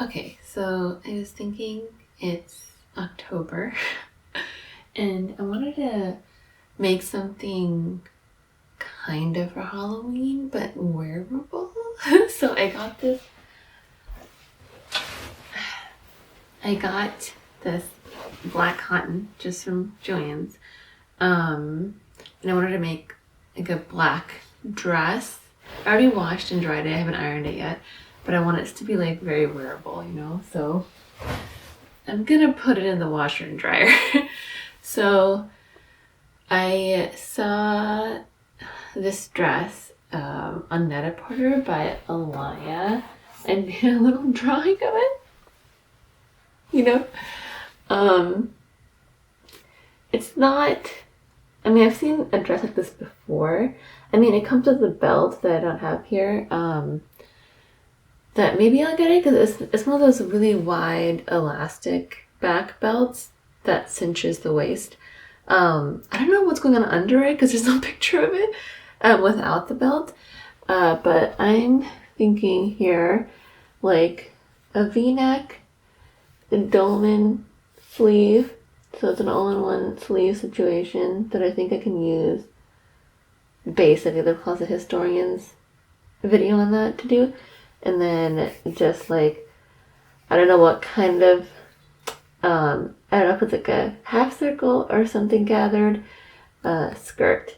Okay, so I was thinking it's October and I wanted to make something kind of for Halloween but wearable. So I got this black cotton just from Joann's. And I wanted to make like a black dress. I already washed and dried it, I haven't ironed it yet, but I want it to be like very wearable, so I'm gonna put it in the washer and dryer. So I saw this dress on Net-a-Porter by Alaya and made a little drawing of it. It's not, I've seen a dress like this before. It comes with a belt that I don't have here. That maybe I'll get it because it's one of those really wide elastic back belts that cinches the waist. I don't know what's going on under it because there's no picture of it without the belt. But I'm thinking here like a V-neck, a Dolman sleeve. So it's an all-in-one sleeve situation that I think I can use basically the Closet Historians video on that to do. And then just like, I don't know what kind of, I don't know if it's like a half circle or something gathered skirt.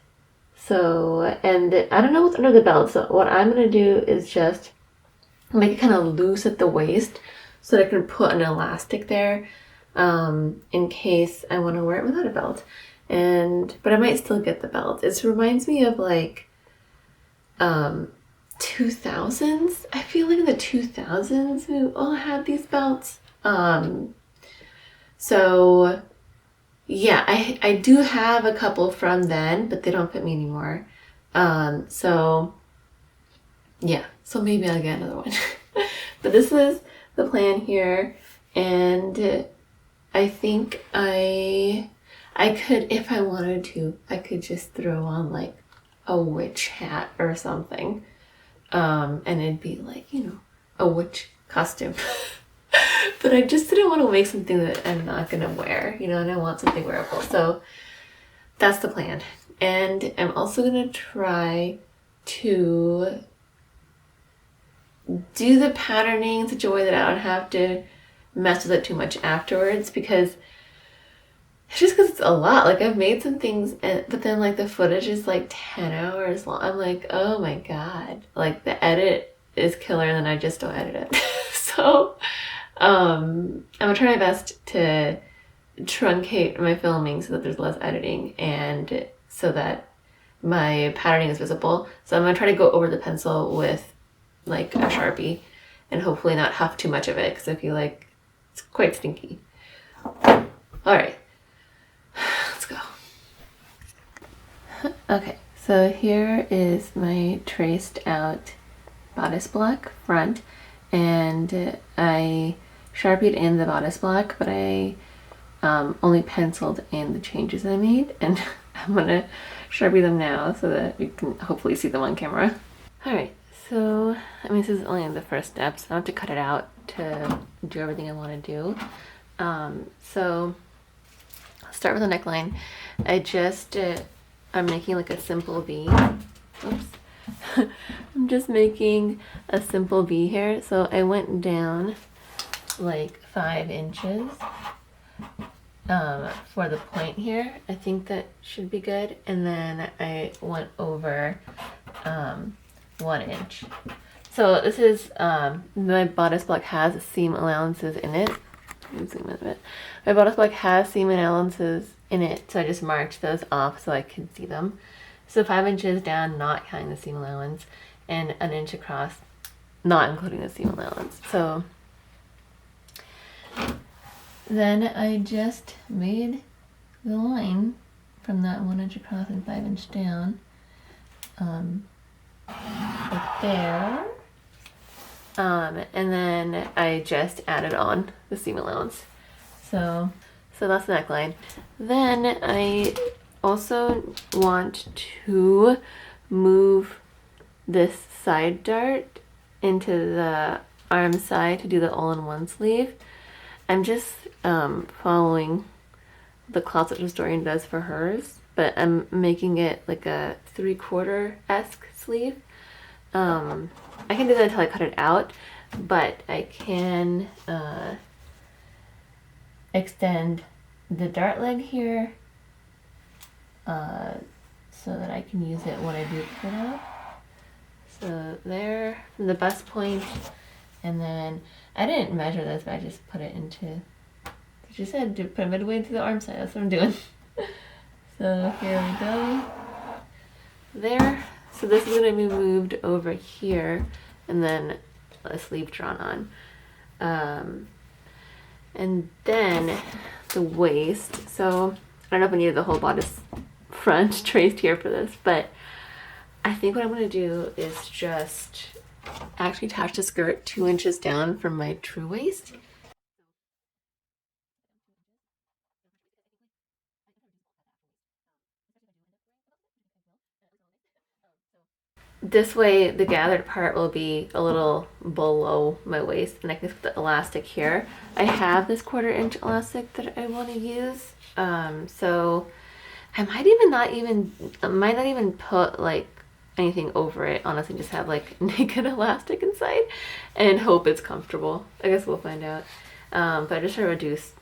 So, and I don't know what's under the belt. So what I'm going to do is just make it kind of loose at the waist so that I can put an elastic there in case I want to wear it without a belt. But I might still get the belt. It reminds me of like 2000s. I feel like in the 2000s we all had these belts. So yeah, I do have a couple from then, but they don't fit me anymore. So yeah, so maybe I'll get another one. But this is the plan here, and I think I could, if I wanted to, I could just throw on like a witch hat or something. And it'd be like, a witch costume. But I just didn't want to make something that I'm not going to wear, and I want something wearable. So that's the plan. And I'm also going to try to do the patterning in such a way that I don't have to mess with it too much afterwards, because it's a lot. Like I've made some things, but then like the footage is like 10 hours long. I'm like, oh my god, like the edit is killer, and then I just don't edit it. So I'm gonna try my best to truncate my filming so that there's less editing and so that my patterning is visible. So I'm gonna try to go over the pencil with like a Sharpie and hopefully not huff too much of it because I feel like it's quite stinky. All right. Let's go. Okay, so here is my traced out bodice block front, and I Sharpied in the bodice block, but I only penciled in the changes I made, and I'm gonna Sharpie them now so that you can hopefully see them on camera. All right, so this is only the first steps. I have to cut it out to do everything I want to do. So I'll start with the neckline. I'm making like a simple V. Oops. I'm just making a simple V here. So I went down like 5 inches for the point here. I think that should be good. And then I went over 1 inch. So this is, my bodice block has seam allowances in it. Let me zoom in a bit. My bodice block has seam allowances in it, so I just marked those off so I can see them. So 5 inches down, not counting the seam allowance, and 1 inch across, not including the seam allowance. So then I just made the line from that 1 inch across and 5 inch down, right there. And then I just added on the seam allowance. So that's the neckline. Then I also want to move this side dart into the arm side to do the all-in-one sleeve. I'm just following the cloth that Dorian does for hers, but I'm making it like a 3/4-esque sleeve. I can do that until I cut it out, but I can extend the dart leg here so that I can use it when I do cut out. So there, from the bust point, and then I didn't measure this, but I just put it into, she said to put it midway into the arm side. That's what I'm doing. So here we go. There. So this is going to be moved over here, and then a sleeve drawn on. And then the waist. So I don't know if I needed the whole bodice front traced here for this, but I think what I'm going to do is just actually attach the skirt 2 inches down from my true waist. This way the gathered part will be a little below my waist, and I can put the elastic here. I have this 1/4 inch elastic that I want to use, so I might not even put like anything over it. Honestly, just have like naked elastic inside and hope it's comfortable. I guess we'll find out. But I just try to reduce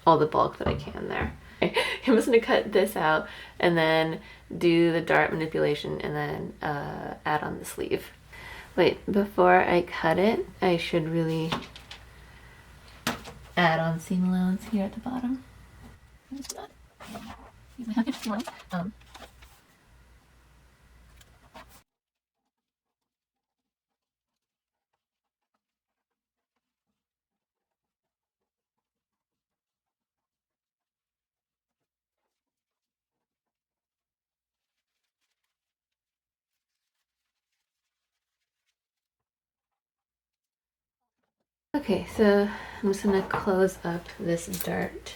all the bulk that I can there. I'm just gonna cut this out and then do the dart manipulation and then add on the sleeve. Wait, before I cut it, I should really add on seam allowance here at the bottom. Okay, so I'm just gonna close up this dart.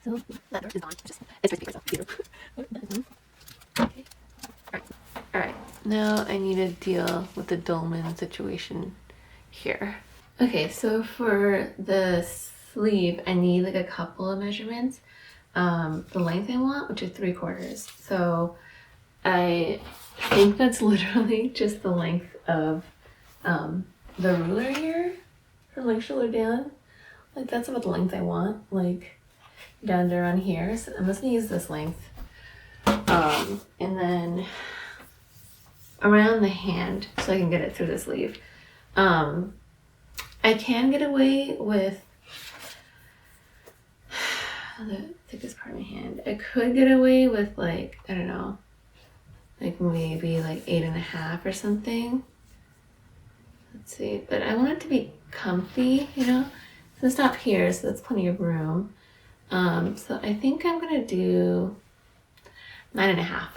So that dart is on. Just it's right yourself. Okay. Alright. Now I need to deal with the Dolman situation here. Okay, so for the sleeve, I need like a couple of measurements. The length I want, which is 3/4. So I think that's literally just the length of the ruler here, from like shoulder down. Like that's about the length I want, like down to around here. So I'm just gonna use this length. And then around the hand so I can get it through the sleeve. I can get away with the thickest part of my hand. I could get away with like, I don't know, like maybe like 8.5 or something. Let's see, but I want it to be comfy, you know? So stop here, so that's plenty of room. So I think I'm gonna do 9.5,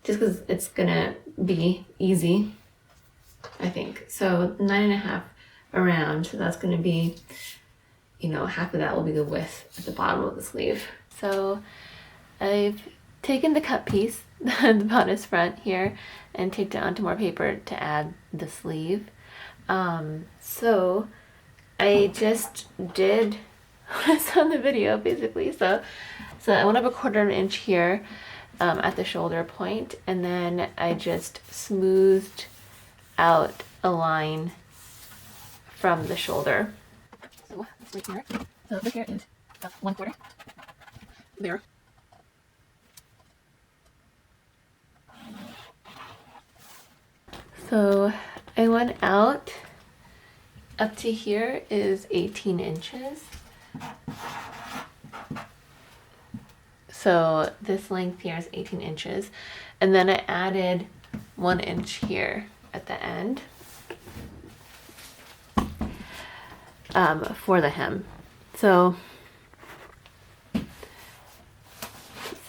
just because it's gonna be easy, I think. So 9.5 around, so that's gonna be, you know, half of that will be the width at the bottom of the sleeve. So I've taken the cut piece, the bodice front here, and taped it onto more paper to add the sleeve. So I just did what's on the video basically. So I went up 1/4 inch here at the shoulder point, and then I just smoothed out a line from the shoulder. So right here. So this here is 1/4. There. So I went out up to here is 18 inches. So this length here is 18 inches. And then I added 1 inch here at the end for the hem. So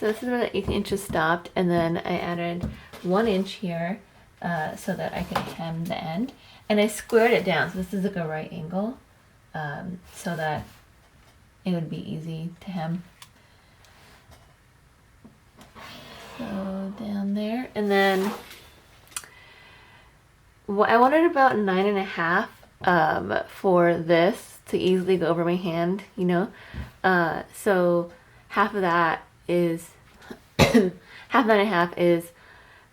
So this is where the 18 inches stopped, and then I added 1 inch here so that I could hem the end. And I squared it down, so this is like a right angle, so that it would be easy to hem. So down there, and then I wanted about 9.5 for this to easily go over my hand, you know. So half of that is half 9.5 is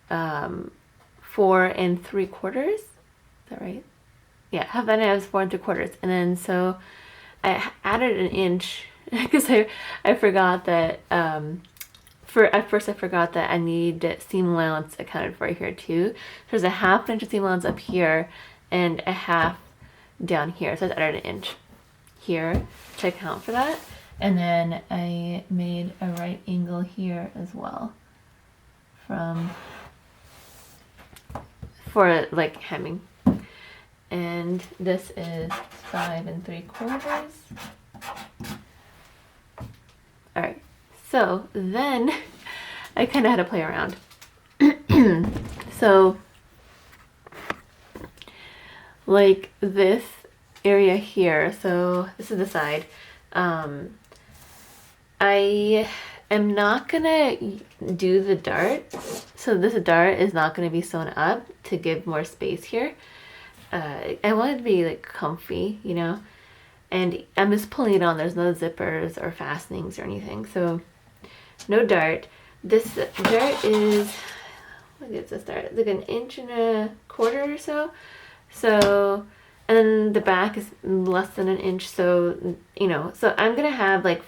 4 3/4. Is that right? Yeah, half 9.5 is 4 3/4, and then so I added an inch because I forgot that at first I forgot that I need seam allowance accounted for here too. So there's a 1/2 inch of seam allowance up here and a 1/2 down here. So I added an inch here to account for that. And then I made a right angle here as well for like hemming. And this is 5 3/4. All right. So then I kind of had to play around. So like this area here, so this is the side. I am not gonna do the dart. So this dart is not gonna be sewn up to give more space here. I want it to be like comfy, you know, and I'm just pulling it on. There's no zippers or fastenings or anything. So no dart. This dart is, what is this dart? It's like 1.25 inches or so. So, and then the back is less than an inch. So, you know, so I'm going to have like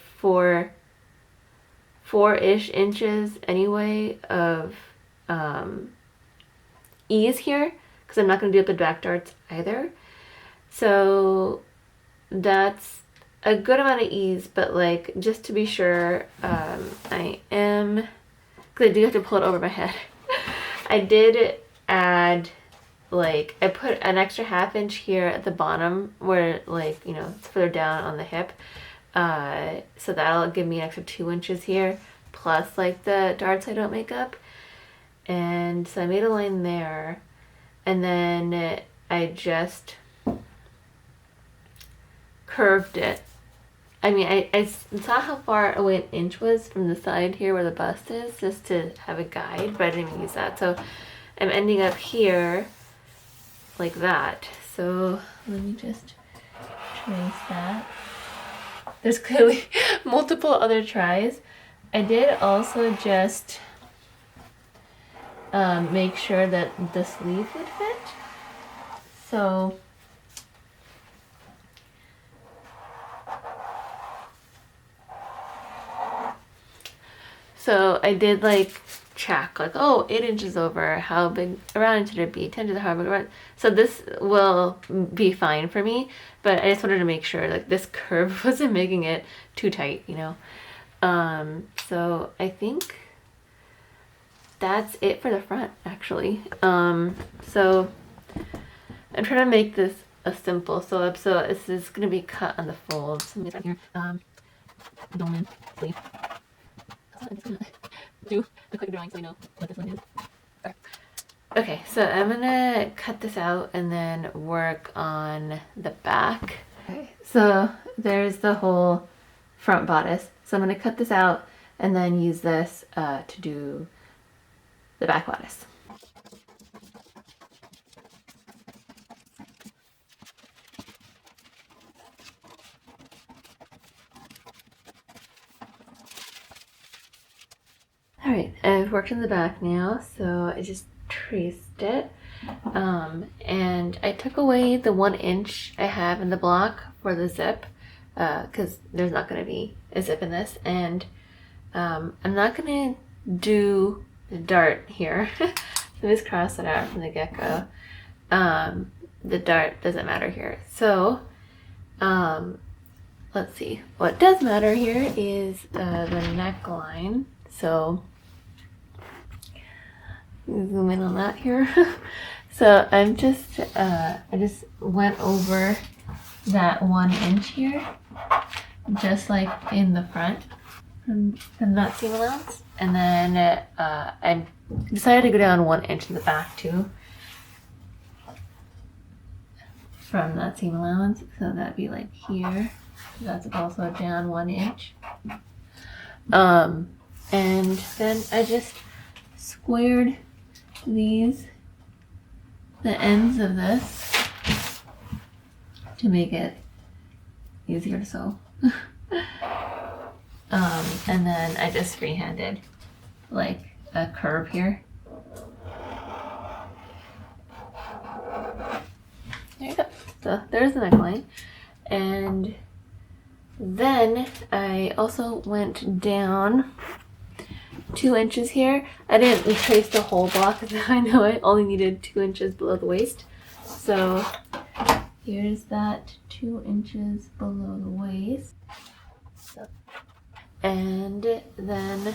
4-ish inches anyway of ease here, because I'm not going to do up the back darts either. So that's a good amount of ease, but like just to be sure, I am, because I do have to pull it over my head. I did add, like, I put an extra 1/2 inch here at the bottom where, like, you know, it's further down on the hip. So that'll give me an extra 2 inches here, plus like the darts I don't make up. And so I made a line there, and then I just curved it. I mean, I saw how far away an inch was from the side here where the bust is, just to have a guide, but I didn't even use that. So I'm ending up here like that. So let me just trace that. There's clearly multiple other tries. I did also just make sure that the sleeve would fit. So I did like check, like, oh, 8 inches over, how big around should it be? 10 inches, how big around? So this will be fine for me, but I just wanted to make sure like this curve wasn't making it too tight, you know. So I think that's it for the front, actually. So I'm trying to make this a simple sew-up, so this is going to be cut on the folds. Let me right here, Dolman sleeve. I'm just gonna do a quick drawing so I know what this one is. Okay, so I'm gonna cut this out and then work on the back. Okay, so there's the whole front bodice. So I'm gonna cut this out and then use this to do the back bodice. All right, I've worked on the back now, so I just traced it. And I took away the 1 inch I have in the block for the zip, because there's not going to be a zip in this. And I'm not going to do the dart here. So just cross it out from the get-go. The dart doesn't matter here. So let's see. What does matter here is the neckline. So zoom in on that here. So I'm just I just went over that 1 inch here, just like in the front. from that seam allowance. And then I decided to go down 1 inch in the back too from that seam allowance. So that'd be like here. That's also down 1 inch. And then I just squared the ends of this to make it easier to sew. And then I just freehanded like a curve here. There you go. So there's the neckline. And then I also went down 2 inches here. I didn't trace the whole block because I know I only needed 2 inches below the waist. So here's that 2 inches below the waist. And then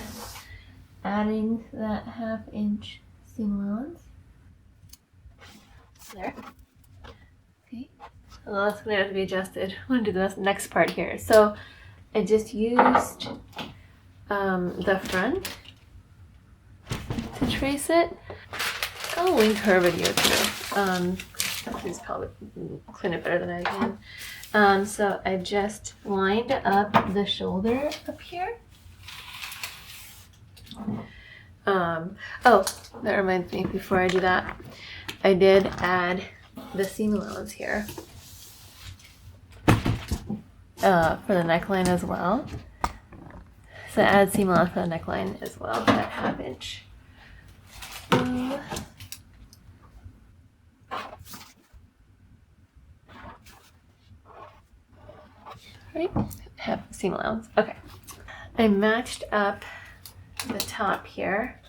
adding that 1/2 inch seam allowance. There. Okay. Well, that's going to have to be adjusted. I'm going to do the next part here. So I just used the front to trace it. I'll link her video too. She's probably clean it better than I can. So I just lined up the shoulder up here. Oh, that reminds me, before I do that, I did add the seam allowance here for the neckline as well. So add seam allowance for the neckline as well, that 1/2 inch. Right, have seam allowance. Okay. I matched up the top here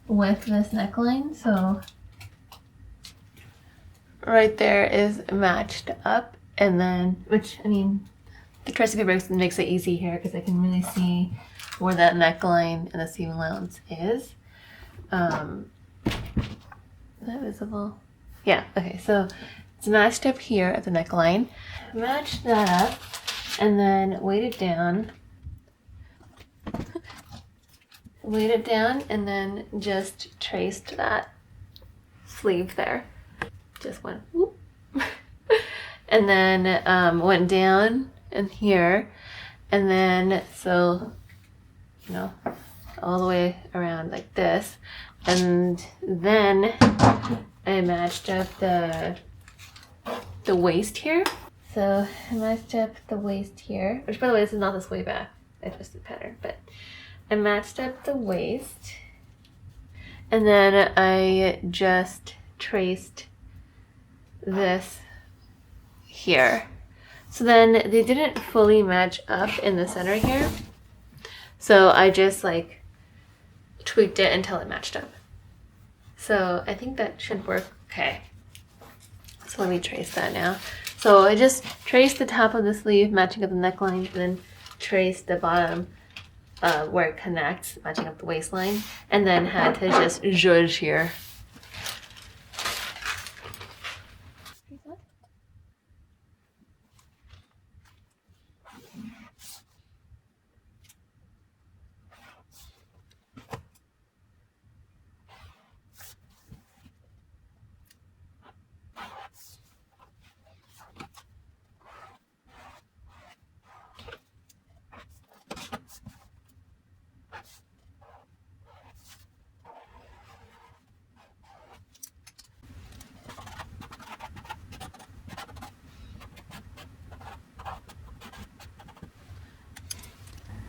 with this neckline, so right there is matched up, and then, which, I mean, the tracing paper makes it easy here because I can really see where that neckline and the seam allowance is. Is that visible? Yeah, okay, so it's matched up here at the neckline. Match that up and then weight it down. Weight it down and then just traced that sleeve there. Just went whoop. And then went down in here. And then, so, you know, all the way around like this. And then I matched up the waist here. So I matched up the waist here, which by the way, this is not this way back. I twisted pattern, but I matched up the waist. And then I just traced this here. So then they didn't fully match up in the center here. So I just like tweaked it until it matched up. So I think that should work okay. So let me trace that now. So I just traced the top of the sleeve, matching up the neckline, and then traced the bottom where it connects, matching up the waistline, and then had to just zhuzh here.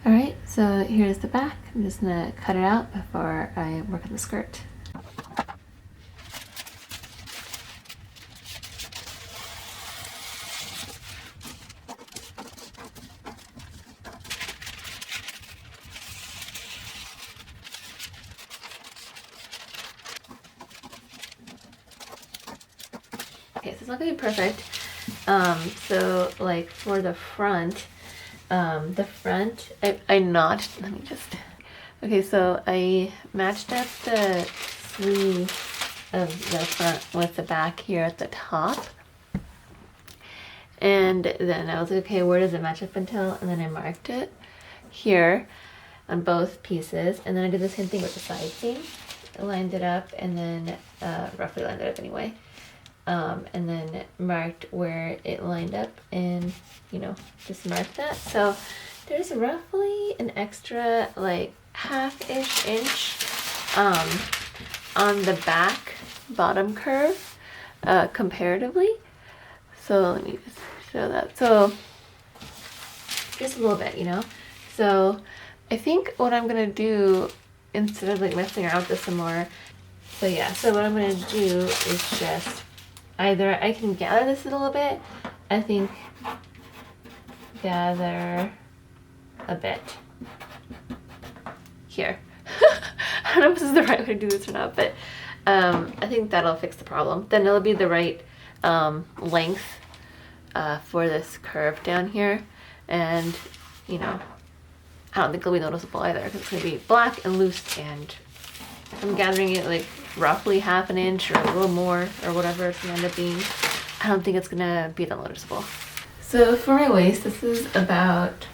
All right, so here's the back. I'm just gonna cut it out before I work on the skirt. Okay, so it's not gonna be perfect. So like for the front, I notched, let me just, okay, so I matched up the sleeve of the front with the back here at the top. And then I was like, okay, where does it match up until? And then I marked it here on both pieces. And then I did the same thing with the side seam. I lined it up and then roughly lined it up anyway. And then marked where it lined up and, you know, just marked that. So there's roughly an extra like half-ish inch on the back bottom curve comparatively. So let me just show that. So just a little bit, you know. So I think what I'm gonna do, instead of like messing around with this some more, so yeah, so what I'm gonna do is just either I can gather this a little bit. I think gather a bit here. I don't know if this is the right way to do this or not, but I think that'll fix the problem. Then it'll be the right length for this curve down here, and you know, I don't think it'll be noticeable either because it's gonna be black and loose, and I'm gathering it like roughly half an inch or a little more or whatever it's gonna end up being. I don't think it's gonna be that noticeable. So for my waist, this is about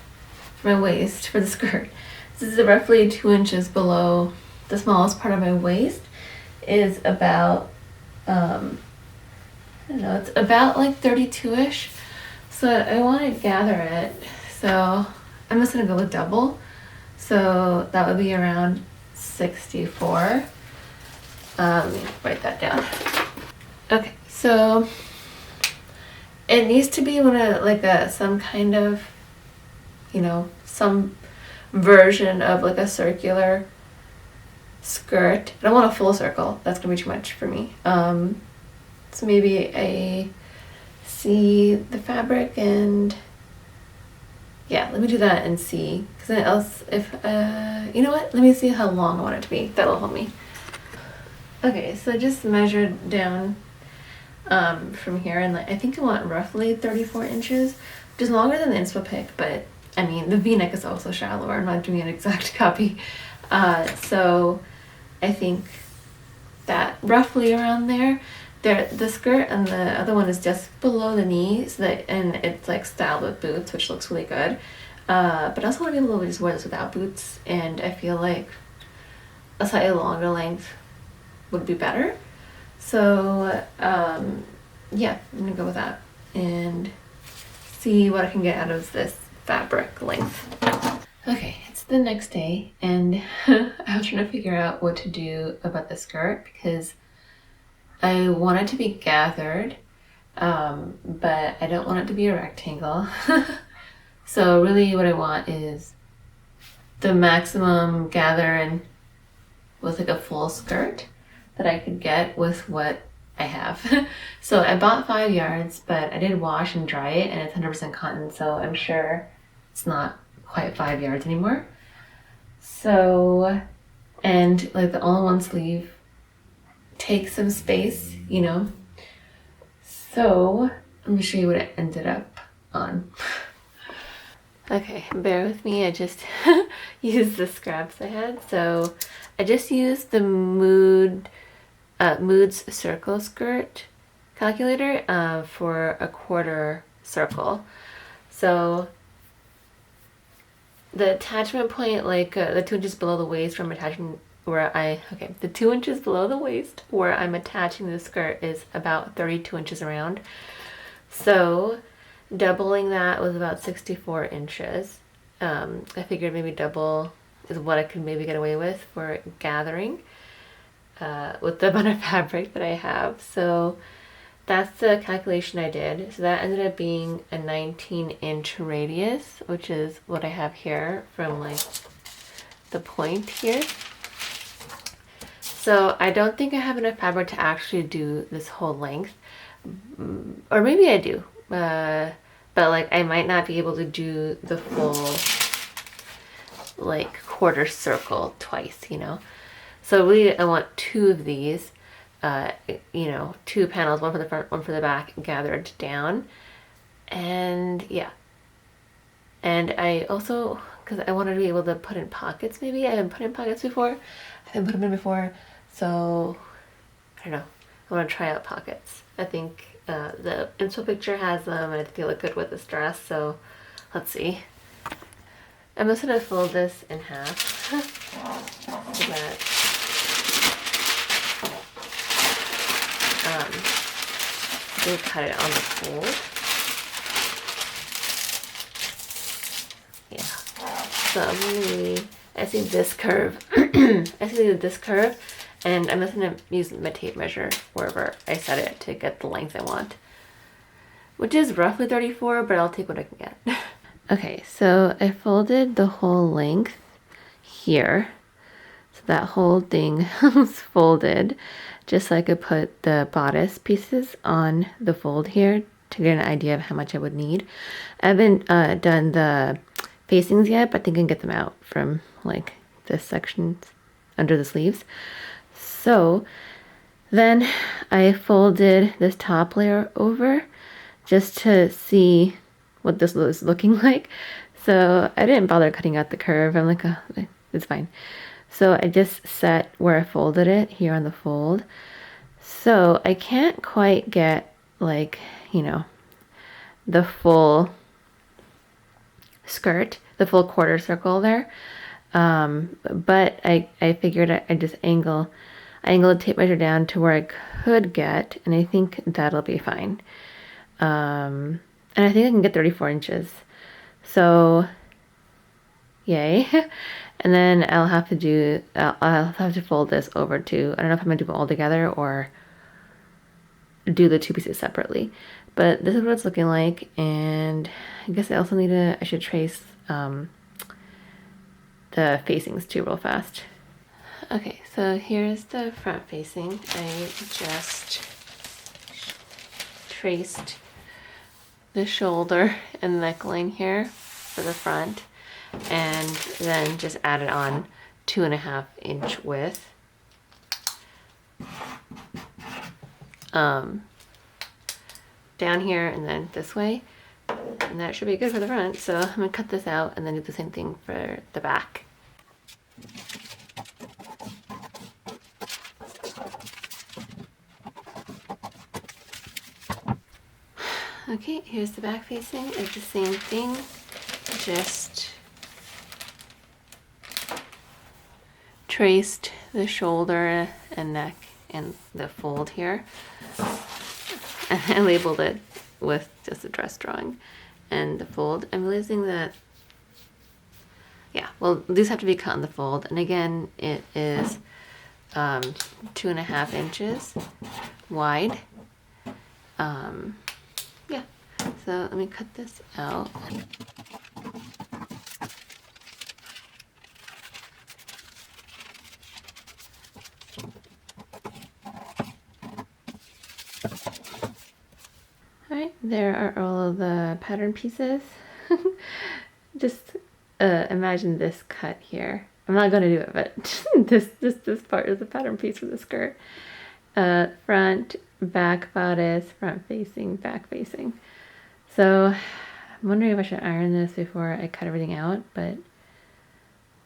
my waist for the skirt. This is roughly 2 inches below the smallest part of my waist. Is about I don't know, it's about like 32-ish. So I want to gather it. So I'm just gonna go with double. So that would be around 64. Let me write that down. Okay, so it needs to be some kind of, you know, some version of like a circular skirt. I don't want a full circle. That's gonna be too much for me. So maybe see the fabric and yeah, let me do that and see. Because then else, if you know what? Let me see how long I want it to be. That'll help me. Okay, so I just measured down from here, and I think I want roughly 34 inches, which is longer than the inspo pic, but I mean the V-neck is also shallower. I'm not doing an exact copy, so I think that roughly around there. The skirt and the other one is just below the knee, so and it's like styled with boots, which looks really good. But I also want to be able to just wear this without boots, and I feel like a slightly longer length would be better. So yeah, I'm gonna go with that and see what I can get out of this fabric length. Okay, it's the next day, and I was trying to figure out what to do about the skirt because I want it to be gathered, but I don't want it to be a rectangle. So really what I want is the maximum gather and with like a full skirt that I could get with what I have. So I bought 5 yards, but I did wash and dry it, and it's 100% cotton, so I'm sure it's not quite 5 yards anymore. So, and like the all-in-one sleeve takes some space, you know. So I'm gonna show you what it ended up on. Okay, bear with me. I just used the scraps I had. So I just used the Moods circle skirt calculator for a quarter circle. So the attachment point, like the 2 inches below the waist where I'm attaching the 2 inches below the waist where I'm attaching the skirt is about 32 inches around. So doubling that was about 64 inches. I figured maybe double is what I could maybe get away with for gathering with the amount of fabric that I have. So that's the calculation I did. So that ended up being a 19-inch radius, which is what I have here from like the point here. So I don't think I have enough fabric to actually do this whole length, or maybe I do, but like I might not be able to do the full like quarter circle twice, you know. So really I want 2 of these, you know, 2 panels, one for the front, one for the back, gathered down. And yeah, and I also, because I wanted to be able to put in pockets, maybe I haven't put in pockets before, I haven't put them in before, so I don't know, I want to try out pockets. I think The info picture has them, and I think they look good with this dress. So let's see. I'm just gonna fold this in half so that we'll cut it on the fold. Yeah. So I'm gonna I see this curve. I see this curve, and I'm just gonna use my tape measure wherever I set it to get the length I want, which is roughly 34, but I'll take what I can get. Okay, so I folded the whole length here. So that whole thing was folded, just so I could put the bodice pieces on the fold here to get an idea of how much I would need. I haven't done the facings yet, but I think I can get them out from like this section under the sleeves. So then I folded this top layer over just to see what this was looking like. So I didn't bother cutting out the curve. I'm like, oh, it's fine. So I just set where I folded it here on the fold. So I can't quite get like, you know, the full skirt, the full quarter circle there. But I figured I just angle the tape measure down to where I could get, and I think that'll be fine. And I think I can get 34 inches. So yay. And then I'll have to fold this over to, I don't know if I'm gonna do it all together or do the two pieces separately. But this is what it's looking like, and I guess I also I should trace the facings too real fast. Okay, so here's the front facing. I just traced the shoulder and neckline here for the front, and then just added on 2.5 inch width. Down here and then this way, and that should be good for the front. So I'm gonna cut this out and then do the same thing for the back. Okay, here's the back facing. It's the same thing, just traced the shoulder and neck and the fold here. And I labeled it with just a dress drawing and the fold. I'm realizing that, yeah, well, these have to be cut in the fold. And again, it is 2.5 inches wide. Yeah, so let me cut this out. Alright, there are all of the pattern pieces. Just imagine this cut here. I'm not going to do it, but this part is the pattern piece for the skirt. Front, back bodice, front facing, back facing. So I'm wondering if I should iron this before I cut everything out, but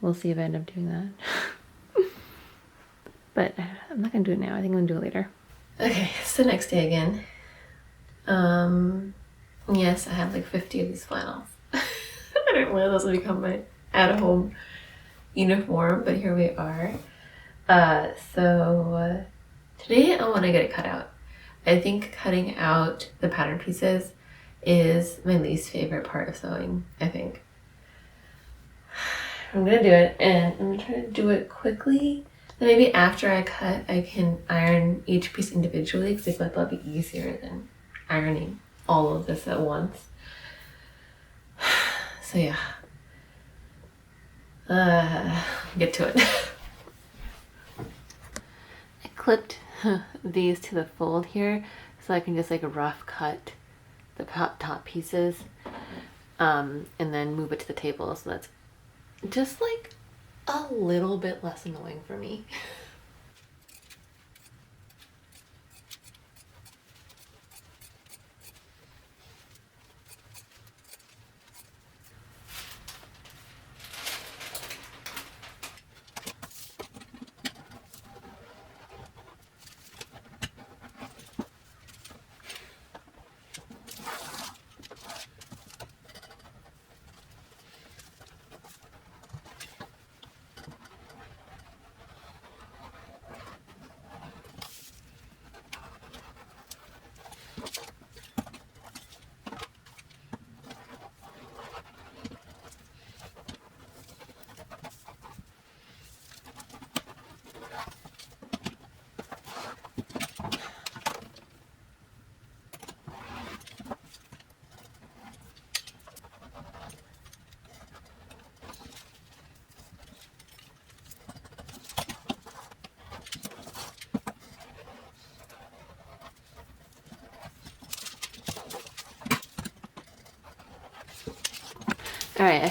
we'll see if I end up doing that. But I'm not going to do it now. I think I'm going to do it later. Okay, it's the next day again. Yes, I have like 50 of these flannels. I didn't realize those would become my at-home uniform, but here we are. So today I want to get it cut out. I think cutting out the pattern pieces is my least favorite part of sewing, I think. I'm gonna do it, and I'm gonna try to do it quickly. Then maybe after I cut, I can iron each piece individually, because I feel like that'll be easier than ironing all of this at once. So yeah, get to it. I clipped these to the fold here so I can just like rough cut the top pieces, and then move it to the table, so that's just like a little bit less annoying for me.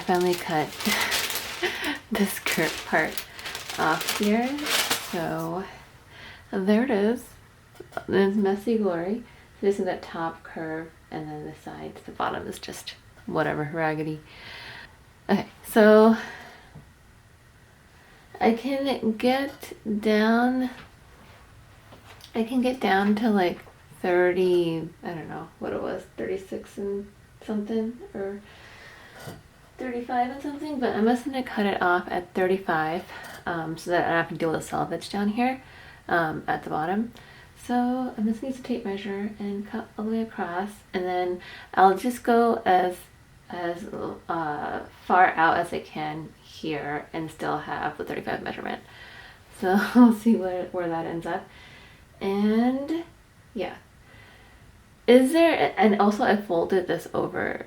finally cut the skirt part off here. So there it is. It's messy glory. So this is that top curve, and then the sides, the bottom is just whatever, raggedy. Okay, so I can get down to like 30, I don't know what it was, 36 and something, or 35 and something, but I'm just gonna cut it off at 35 so that I don't have to deal with selvage down here at the bottom. So I'm just gonna use a tape measure and cut all the way across, and then I'll just go as far out as I can here and still have the 35 measurement. So we'll see where that ends up. And yeah, and also I folded this over,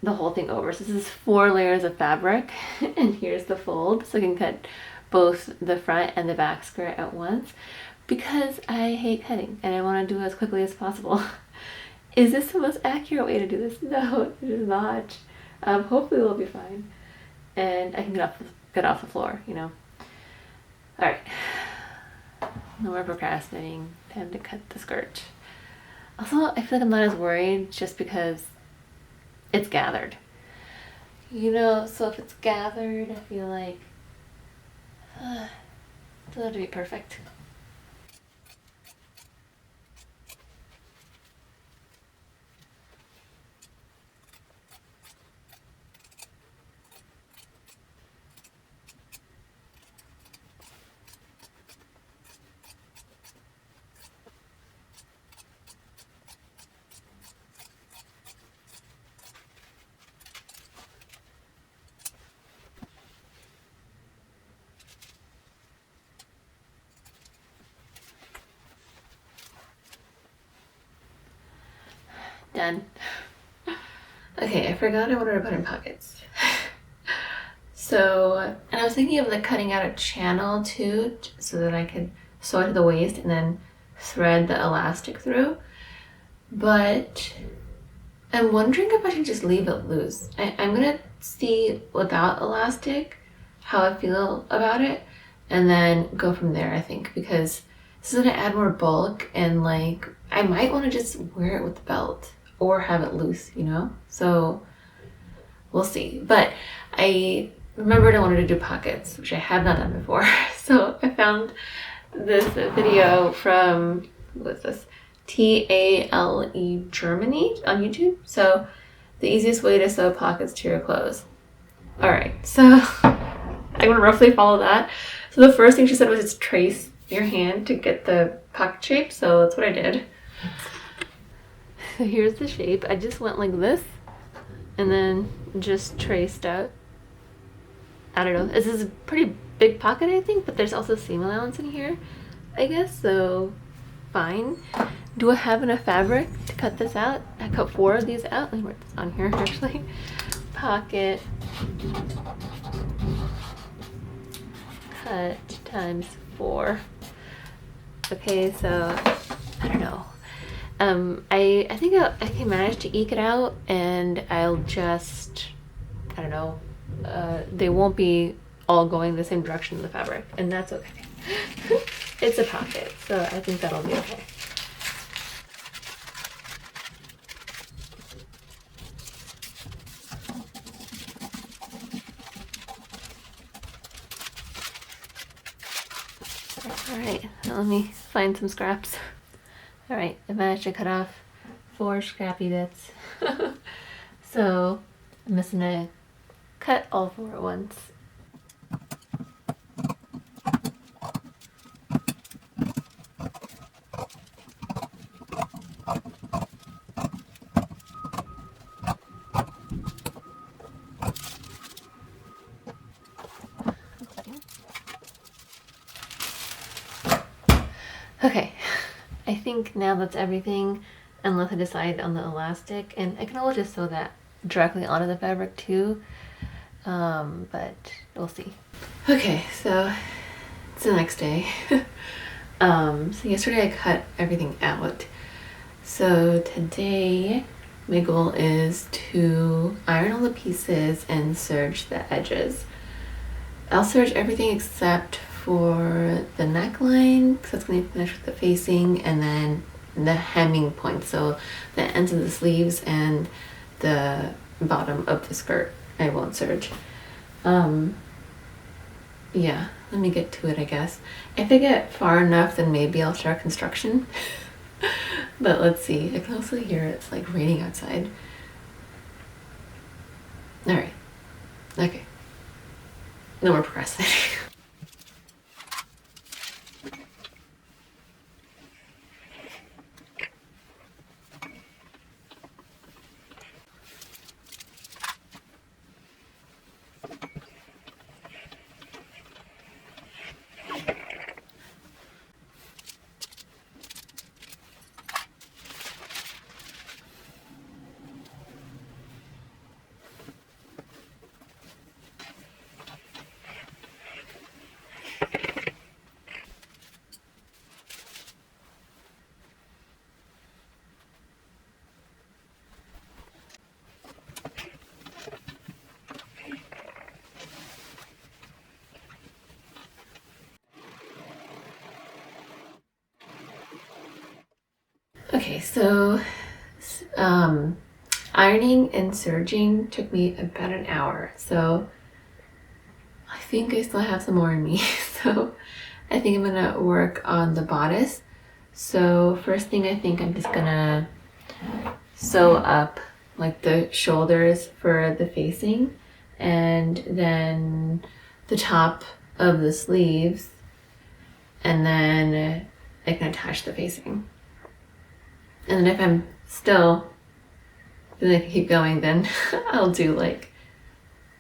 the whole thing over, so this is 4 layers of fabric and here's the fold, so I can cut both the front and the back skirt at once because I hate cutting and I want to do it as quickly as possible. Is this the most accurate way to do this? No, it is not. Hopefully we'll be fine and I can get off the floor, you know. All right, no more procrastinating, time to cut the skirt. Also, I feel like I'm not as worried just because it's gathered. You know, so if it's gathered, I feel like it doesn't have to be perfect. Done. Okay, I forgot I wanted to put in pockets. So, and I was thinking of like cutting out a channel too, so that I could sew it to the waist and then thread the elastic through. But I'm wondering if I should just leave it loose. I'm gonna see without elastic how I feel about it and then go from there, I think, because this is gonna add more bulk and like I might want to just wear it with the belt or have it loose, you know? So we'll see. But I remembered I wanted to do pockets, which I have not done before. So I found this video from, what's this? TALE Germany on YouTube. So the easiest way to sew pockets to your clothes. All right, so I'm gonna roughly follow that. So the first thing she said was just trace your hand to get the pocket shape. So that's what I did. So here's the shape. I just went like this and then just traced out. I don't know. This is a pretty big pocket, I think, but there's also seam allowance in here, I guess, so fine. Do I have enough fabric to cut this out? I cut 4 of these out. Let me write this on here, actually. Pocket cut times 4. Okay, so I don't know. I think I can manage to eke it out, and I'll just, I don't know, they won't be all going the same direction in the fabric, and that's okay. It's a pocket, so I think that'll be okay. All right, now let me find some scraps. All right, I managed to cut off 4 scrappy bits. So I'm just gonna cut all 4 at once. Okay, I think now that's everything, unless I decide on the elastic, and I can always just sew that directly onto the fabric too, but we'll see. Okay, so it's the next day. So yesterday I cut everything out. So today my goal is to iron all the pieces and serge the edges. I'll serge everything except for the neckline, because that's going to finish with the facing, and then the hemming point, so the ends of the sleeves and the bottom of the skirt I won't serge. Yeah, let me get to it, I guess. If I get far enough, then maybe I'll start construction. But let's see. I can also hear it's like raining outside. All right. Okay. No more procrastinating. Okay, so ironing and serging took me about an hour. So I think I still have some more in me. So I think I'm gonna work on the bodice. So first thing, I think I'm just gonna sew up like the shoulders for the facing, and then the top of the sleeves, and then I can attach the facing. And then if I'm still then I can keep going, then I'll do like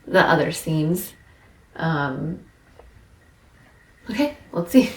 the other seams. Okay, let's see.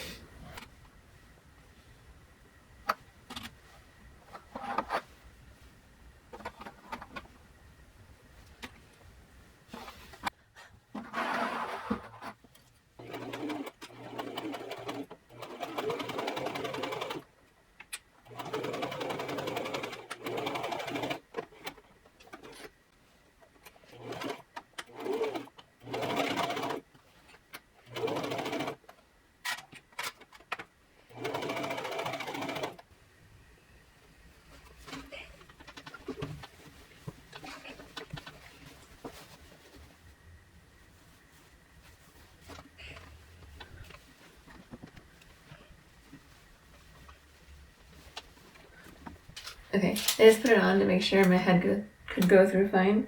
Okay, I just put it on to make sure my head could go through fine.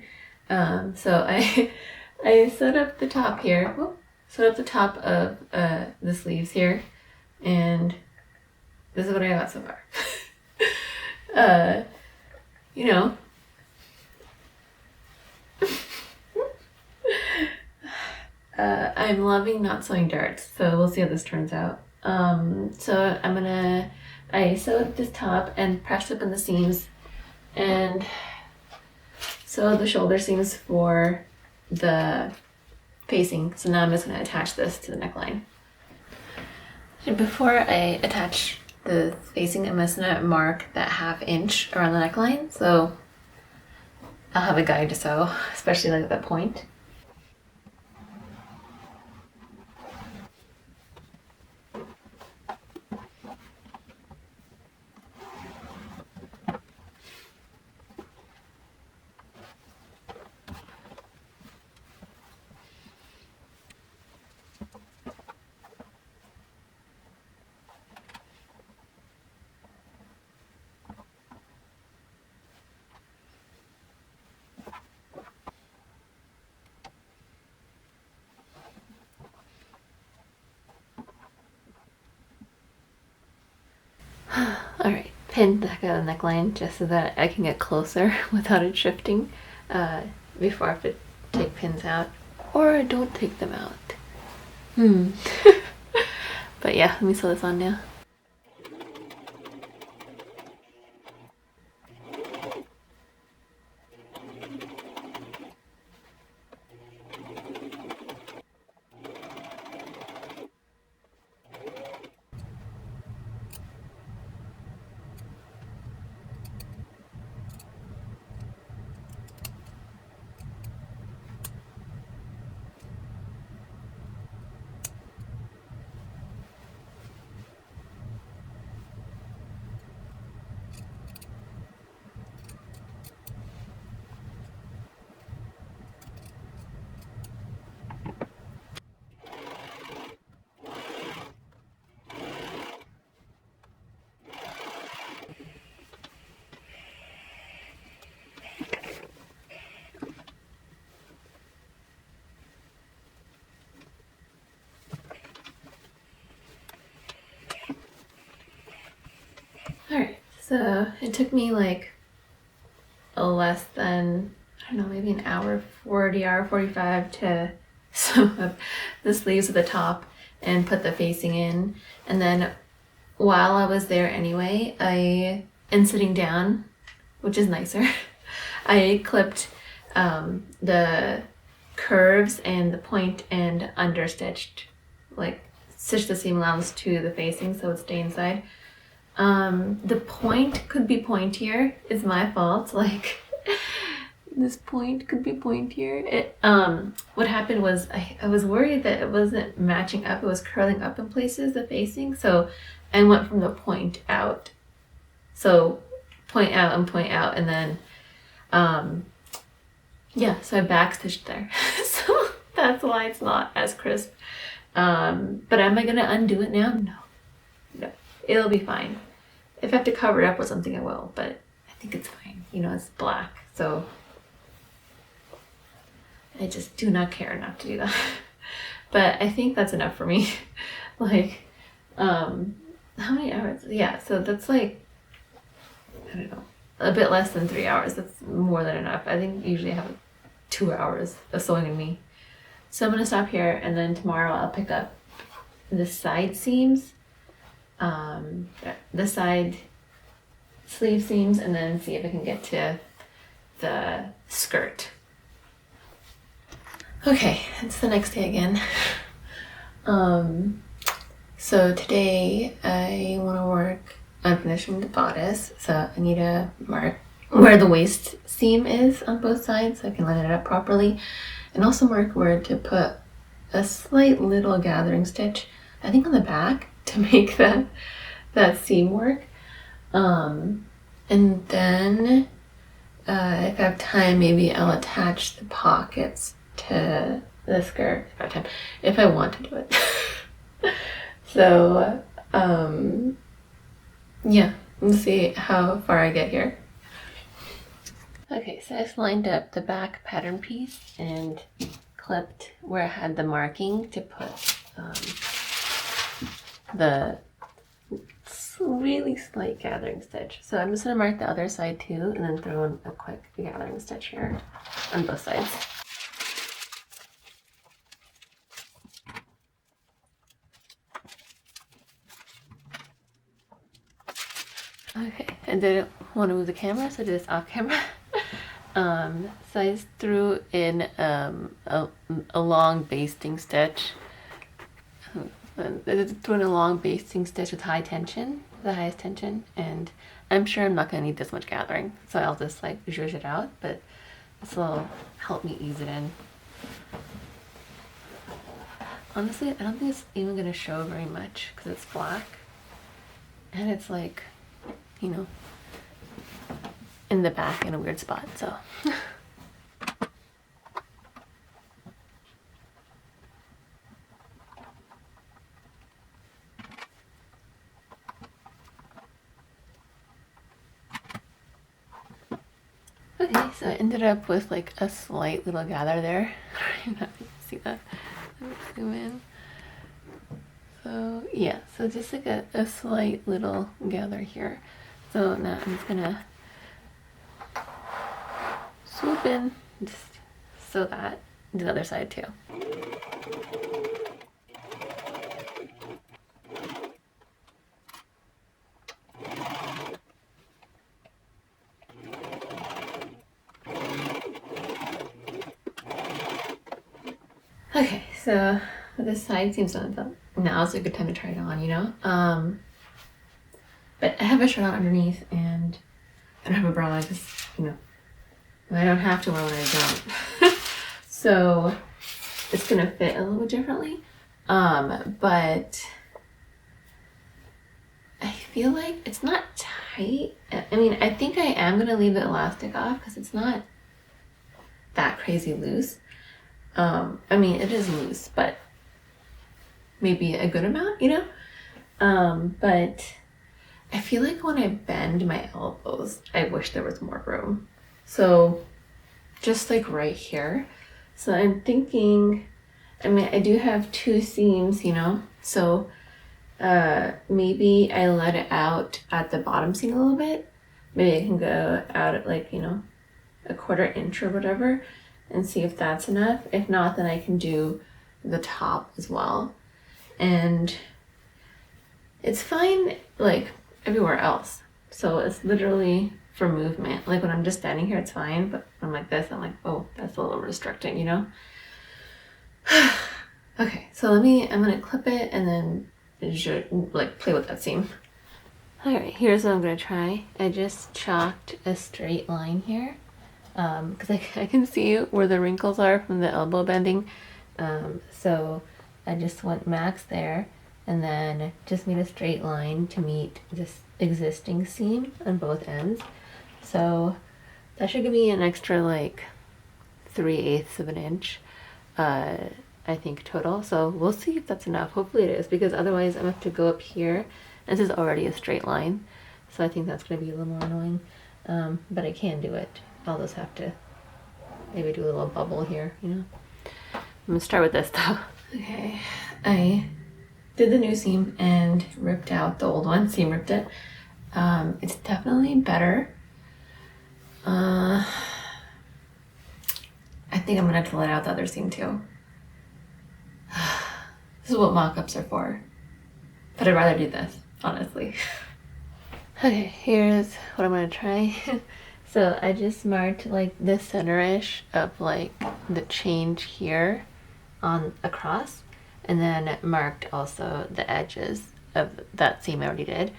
So I sewed up the top here. Whoop, sewed up the top of the sleeves here, and this is what I got so far. You know, I'm loving not sewing darts, so we'll see how this turns out. So I sewed this top and pressed up in the seams, and sew the shoulder seams for the facing. So now I'm just going to attach this to the neckline. And before I attach the facing, I'm just going to mark that 1/2 inch around the neckline. So I'll have a guide to sew, especially like at that point. Alright, pin back out the neckline just so that I can get closer without it shifting before I have to take pins out. Or don't take them out. But yeah, let me sew this on now. So it took me like less than, I don't know, maybe an hour 40, hour 45 to sew up the sleeves at the top and put the facing in. And then while I was there anyway, and sitting down, which is nicer, I clipped the curves and the point and understitched, like stitched the seam allowance to the facing so it stay inside. The point could be pointier. It's my fault. Like this point could be pointier. What happened was I was worried that it wasn't matching up. It was curling up in places, the facing. So I went from the point out. So point out and point out, and then yeah, so I backstitched there. So that's why it's not as crisp. But am I gonna undo it now? No, it'll be fine. If I have to cover it up with something, I will, but I think it's fine. You know, it's black, so I just do not care not to do that. But I think that's enough for me. Like, how many hours? Yeah, so that's like, I don't know, a bit less than 3 hours. That's more than enough. I think usually I have 2 hours of sewing in me. So I'm gonna stop here, and then tomorrow I'll pick up the side seams, the side sleeve seams, and then see if I can get to the skirt. Okay, it's the next day again. So today I want to work on finishing the bodice, so I need to mark where the waist seam is on both sides so I can line it up properly, and also mark where to put a slight little gathering stitch, I think on the back, to make that seam work. And then if I have time, maybe I'll attach the pockets to the skirt if I have time, if I want to do it. So yeah, we'll see how far I get here. Okay, so I just lined up the back pattern piece and clipped where I had the marking to put the really slight gathering stitch. So I'm just going to mark the other side too, and then throw in a quick gathering stitch here on both sides. Okay, I didn't want to move the camera, so I did this off camera. So I just threw in a long basting stitch. I threw in a long basting stitch with high tension, the highest tension, and I'm sure I'm not going to need this much gathering, so I'll just like zhuzh it out, but this will help me ease it in. Honestly, I don't think it's even going to show very much because it's black, and it's like, you know, in the back in a weird spot, so. Okay, so I ended up with like a slight little gather there. You're not going to see that. Let me zoom in. So yeah, so just like a slight little gather here. So now I'm just gonna swoop in, just sew that, do the other side too. Okay, so this side seems done. Now's a good time to try it on, you know? But I have a shirt on underneath, and I don't have a bra, because, you know, I don't have to wear when I don't. So it's gonna fit a little bit differently. But I feel like it's not tight. I mean, I think I am gonna leave the elastic off because it's not that crazy loose. I mean, it is loose, but maybe a good amount, you know? But I feel like when I bend my elbows, I wish there was more room. So just like right here. So I'm thinking, I mean, I do have two seams, you know? So maybe I let it out at the bottom seam a little bit. Maybe I can go out at like, a 1/4 inch or whatever and see if that's enough. If not, then I can do the top as well. And it's fine like everywhere else. So it's literally for movement. Like when I'm just standing here, it's fine. But when I'm like this, I'm like, oh, that's a little restricting, Okay, so I'm gonna clip it and then like play with that seam. All right, here's what I'm gonna try. I just chalked a straight line here because I can see where the wrinkles are from the elbow bending. So I just went max there and then just made a straight line to meet this existing seam on both ends. So that should give me an extra like 3/8 of an inch. I think total. So we'll see if that's enough. Hopefully it is, because otherwise I'm gonna have to go up here. This is already a straight line, so I think that's gonna be a little more annoying. But I can do it. I'll just have to maybe do a little bubble here, I'm gonna start with this though. Okay, I did the new seam and ripped out the old one. Seam ripped it. It's definitely better. I think I'm gonna have to let out the other seam too. This is what mock-ups are for. But I'd rather do this, honestly. Okay, here's what I'm gonna try. So I just marked like the center-ish of like the change here on across, and then marked also the edges of that seam I already did.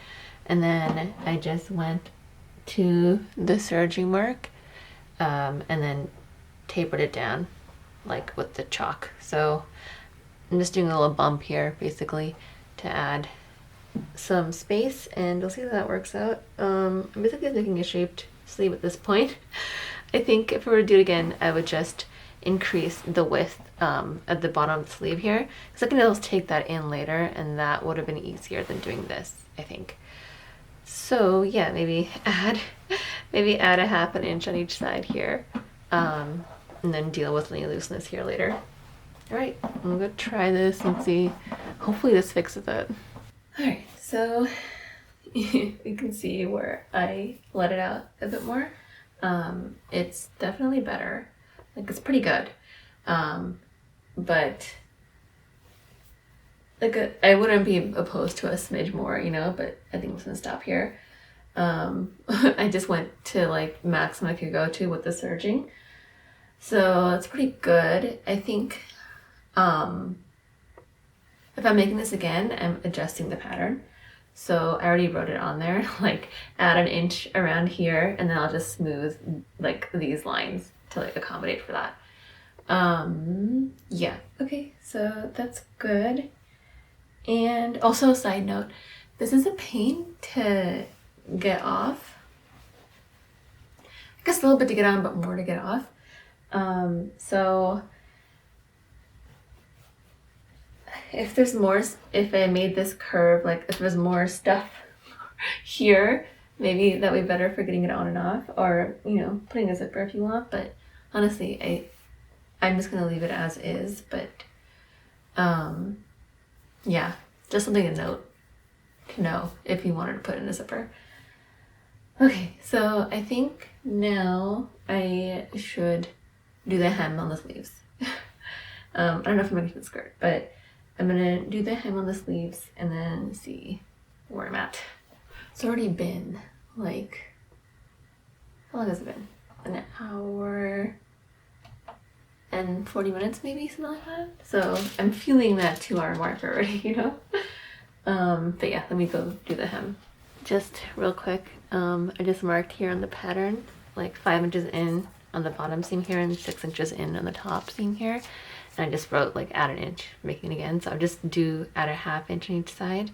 And then I just went to the serging mark and then tapered it down like with the chalk. So I'm just doing a little bump here basically to add some space, and we'll see how that works out. I'm basically making a shaped sleeve at this point. I think if I were to do it again, I would just increase the width at the bottom of the sleeve here, because I can always take that in later, and that would have been easier than doing this, I think. So yeah, maybe add a 1/2 inch on each side here, and then deal with any looseness here later. All right, I'm gonna try this and see. Hopefully this fixes it. All right, so you can see where I let it out a bit more. It's definitely better. Like it's pretty good. But like I wouldn't be opposed to a smidge more, but I think I'm just gonna stop here. I just went to like maximum I could go to with the serging. So it's pretty good. I think if I'm making this again, I'm adjusting the pattern. So I already wrote it on there, like add 1 inch around here, and then I'll just smooth like these lines to like accommodate for that. Yeah, okay, so that's good. And also a side note, this is a pain to get off. I guess a little bit to get on, but more to get off. So if I made this curve, like if there's more stuff here, maybe that would be better for getting it on and off, or, putting a zipper if you want. But honestly, I'm just gonna leave it as is, but yeah, just something to know if you wanted to put in a zipper. Okay, so I think now I should do the hem on the sleeves. I don't know if I'm gonna do the skirt, but I'm gonna do the hem on the sleeves and then see where I'm at. It's already been like, how long has it been? An hour and 40 minutes maybe, something like that. So I'm feeling that 2-hour mark already, But yeah, let me go do the hem. Just real quick, I just marked here on the pattern, like 5 inches in on the bottom seam here and 6 inches in on the top seam here. And I just wrote like add 1 inch, making it again. So I would just add a 1/2 inch on each side,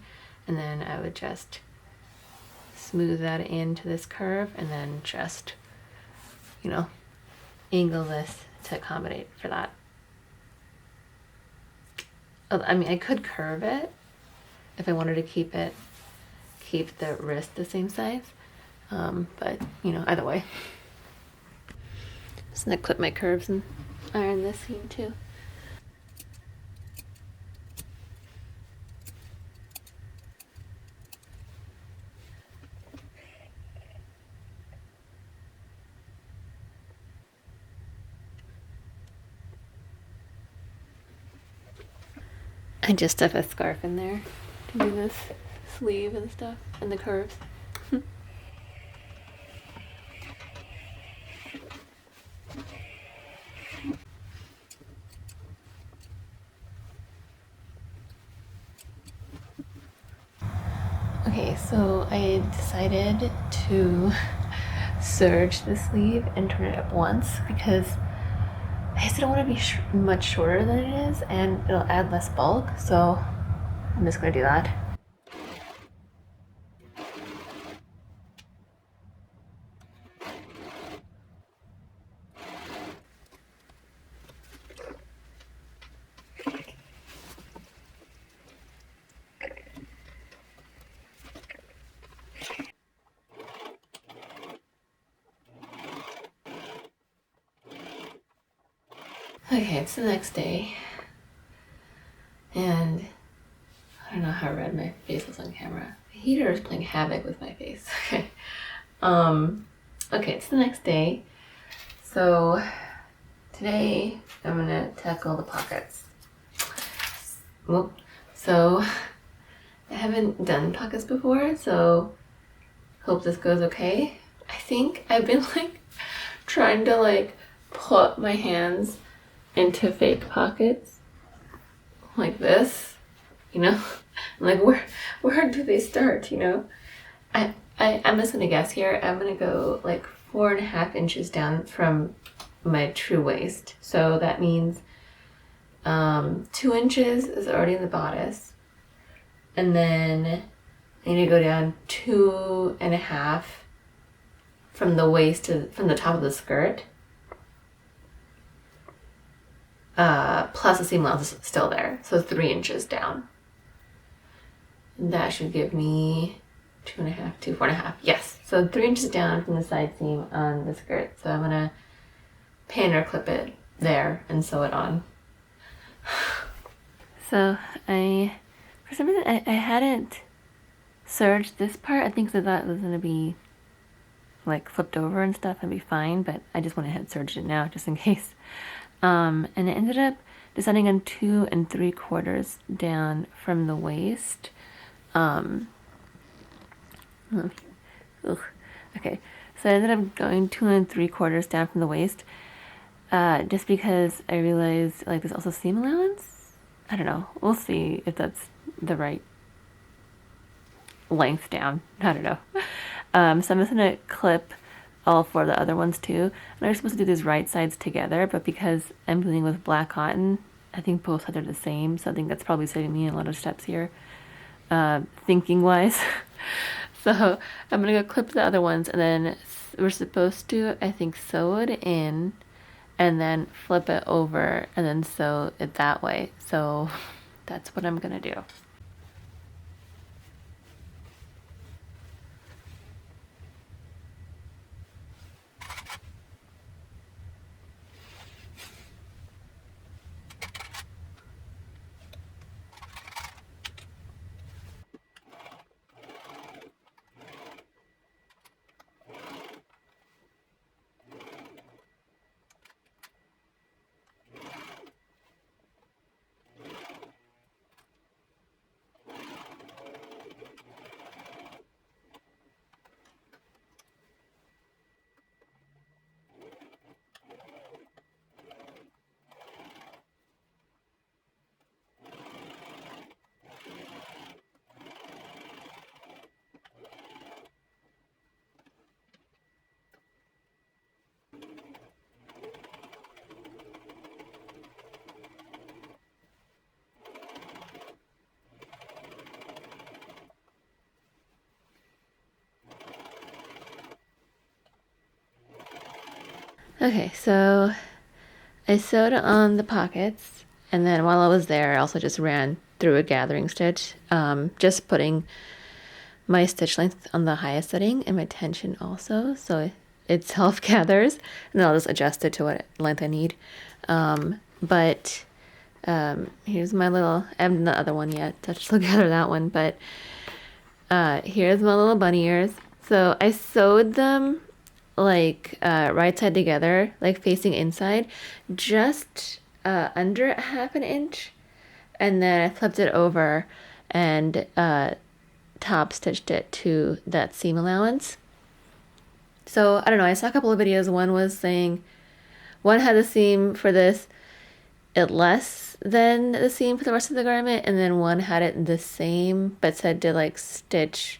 and then I would just smooth that into this curve, and then just, angle this to accommodate for that. I mean, I could curve it if I wanted to keep the wrist the same size, but either way. Just gonna clip my curves and iron this seam too. I just stuff a scarf in there to do this sleeve and stuff and the curves. Okay, so I decided to serge the sleeve and turn it up once because I just don't want to be much shorter than it is and it'll add less bulk, so I'm just going to do that. Okay, it's the next day, and I don't know how red my face was on camera. The heater is playing havoc with my face. Okay, it's the next day. So today I'm gonna tackle the pockets. Whoop. So I haven't done pockets before, so hope this goes okay. I think I've been trying to put my hands into fake pockets like this, you know. Like where do they start, you know? I'm just gonna guess here. I'm gonna go 4.5 inches down from my true waist. So that means 2 inches is already in the bodice, and then I need to go down 2.5 from the waist from the top of the skirt. Plus the seam allowance is still there, so 3 inches down. And that should give me 2.5 to 4.5. Yes, so 3 inches down from the side seam on the skirt. So I'm gonna pin or clip it there and sew it on. So for some reason, I hadn't serged this part. I think that was gonna be flipped over and stuff and be fine, but I just went ahead and serged it now just in case. And it ended up deciding on 2 3/4 down from the waist. Okay, so I ended up going 2 3/4 down from the waist, just because I realized there's also seam allowance. I don't know. We'll see if that's the right length down. I don't know. So I'm just gonna clip all 4 of the other ones too. And I was supposed to do these right sides together, but because I'm dealing with black cotton, I think both sides are the same. So I think that's probably saving me a lot of steps here, thinking wise. So I'm gonna go clip the other ones, and then we're supposed to, I think, sew it in and then flip it over and then sew it that way. So that's what I'm gonna do. Okay, so I sewed on the pockets, and then while I was there, I also just ran through a gathering stitch, just putting my stitch length on the highest setting and my tension also, so it self gathers, and then I'll just adjust it to what length I need. But here's my little, I haven't done the other one yet, so I'll just gather that one, but here's my little bunny ears. So I sewed them right side together, facing inside, just under 1/2 inch and then I flipped it over and top stitched it to that seam allowance. So I don't know, I saw a couple of videos. One was saying one had a seam for this it less than the seam for the rest of the garment, and then one had it the same but said to like stitch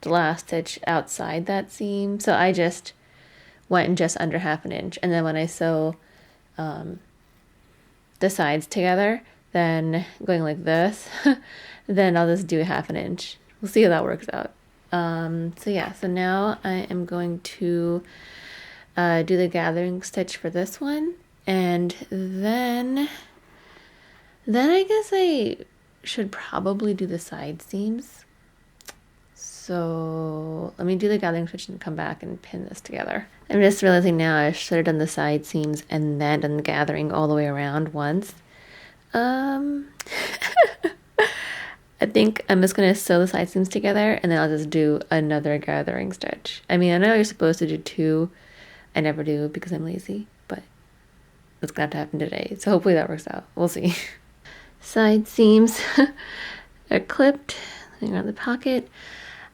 the last stitch outside that seam. So I just went in just under half an inch, and then when I sew the sides together, then going like this, then I'll just do half an inch. We'll see how that works out. So yeah, so now I am going to do the gathering stitch for this one, and then I guess I should probably do the side seams. So let me do the gathering stitch and come back and pin this together. I'm just realizing now I should have done the side seams and then done the gathering all the way around once. I think I'm just gonna sew the side seams together and then I'll just do another gathering stitch. I mean, I know you're supposed to do two. I never do because I'm lazy, but it's gonna have to happen today. So hopefully that works out. We'll see. Side seams are clipped around the pocket.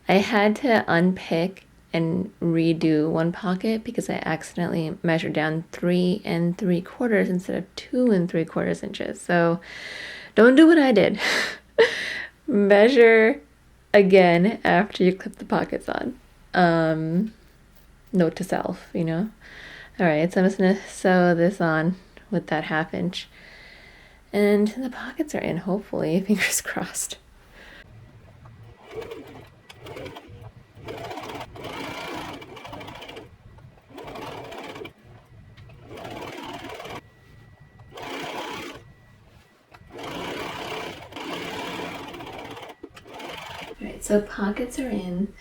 I had to unpick and redo one pocket because I accidentally measured down 3 3/4 instead of 2 3/4 inches. So don't do what I did. Measure again after you clip the pockets on. Note to self, you know. All right, so I'm just gonna sew this on with that half inch, and the pockets are in, hopefully, fingers crossed. Alright, so pockets are in.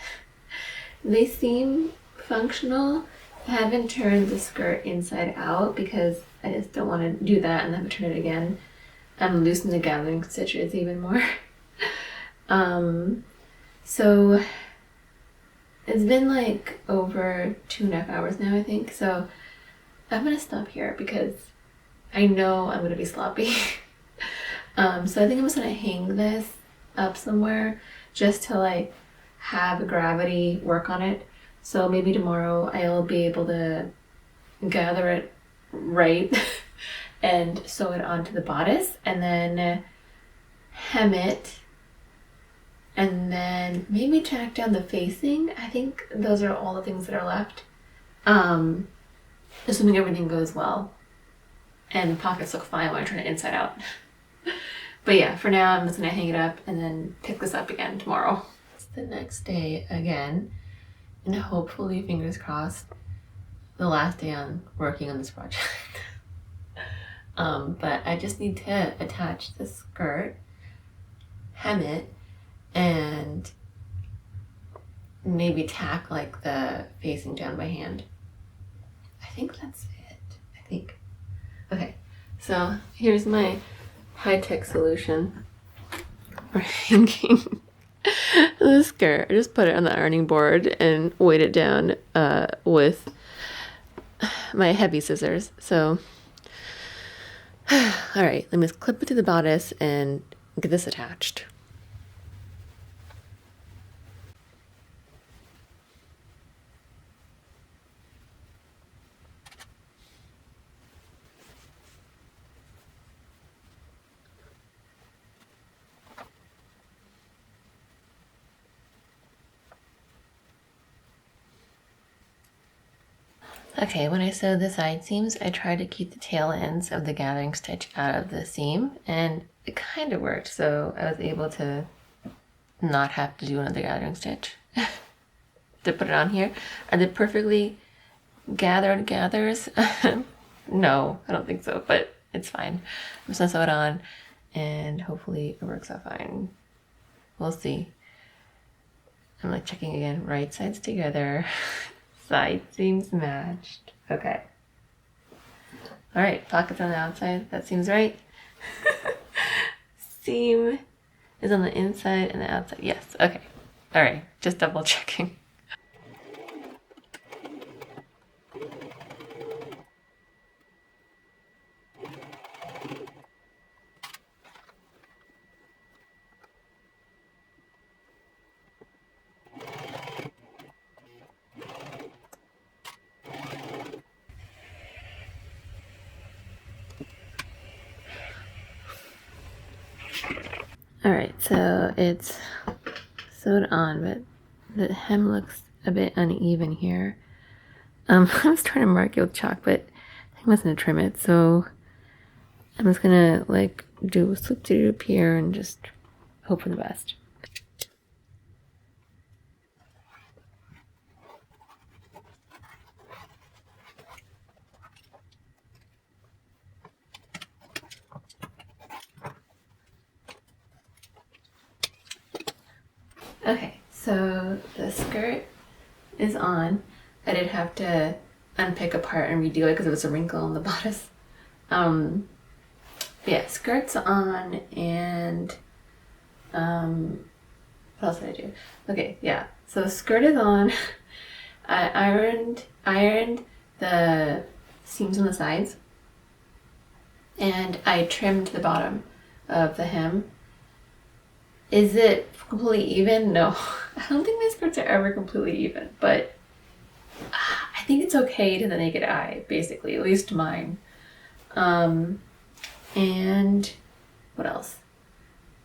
They seem functional. I haven't turned the skirt inside out because I just don't want to do that and then have to turn it again and loosen the gathering stitches even more. So it's been like over 2.5 hours now, I think. So I'm gonna stop here because I know I'm gonna be sloppy. So I think I'm just gonna hang this up somewhere just to like have gravity work on it. So maybe tomorrow I'll be able to gather it right and sew it onto the bodice and then hem it and then maybe tack down the facing. I think those are all the things that are left. Assuming everything goes well and the pockets look fine when I turn it inside out. But yeah, for now I'm just gonna hang it up and then pick this up again tomorrow. It's the next day again, and hopefully, fingers crossed, the last day on working on this project. But I just need to attach the skirt, hem it, and maybe tack like the facing down by hand. I think that's it. I think. Okay, so here's my high-tech solution for hanging the skirt. I just put it on the ironing board and weighed it down with my heavy scissors. So, all right, let me just clip it to the bodice and get this attached. Okay, when I sew the side seams, I try to keep the tail ends of the gathering stitch out of the seam, and it kind of worked, so I was able to not have to do another gathering stitch to put it on here. Are they perfectly gathered gathers? No, I don't think so, but it's fine. I'm just gonna sew it on, and hopefully it works out fine. We'll see. I'm like checking again, right sides together. Side seams matched. Okay. All right, pockets on the outside. That seems right. Seam is on the inside and the outside. Yes, okay. All right, just double checking. Alright, so it's sewed on, but the hem looks a bit uneven here. I was trying to mark it with chalk, but I wasn't to trim it, so I'm just gonna like do a slip to up here and just hope for the best. Okay, so the skirt is on. I did have to unpick a part and redo it because it was a wrinkle on the bodice. Yeah, skirt's on, and what else did I do? Okay, yeah. So the skirt is on. I ironed the seams on the sides, and I trimmed the bottom of the hem. Is it completely even? No. I don't think my skirts are ever completely even, but I think it's okay to the naked eye, basically, at least mine. And what else?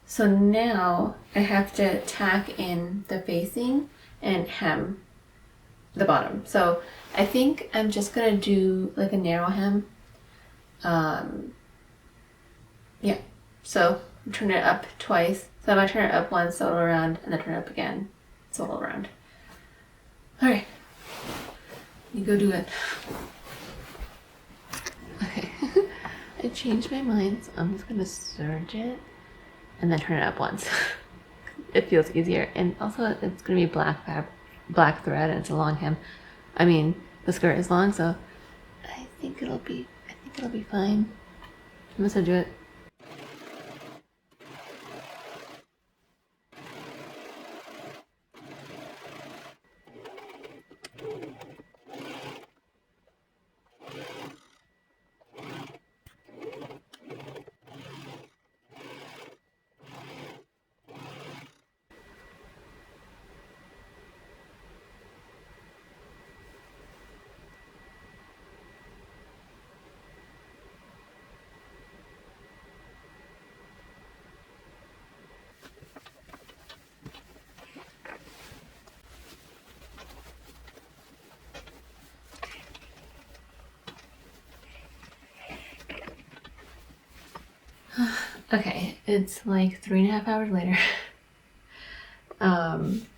So now I have to tack in the facing and hem the bottom. So I think I'm just gonna do like a narrow hem. Yeah. So turn it up twice. So I'm gonna turn it up once, sew it around, and then turn it up again, sew it around. All right. You go do it. Okay. I changed my mind, so I'm just gonna serge it and then turn it up once. It feels easier, and also it's gonna be black thread, and it's a long hem. I mean, the skirt is long, so I think it'll be fine. I'm just gonna do it. Okay, it's like 3.5 hours later.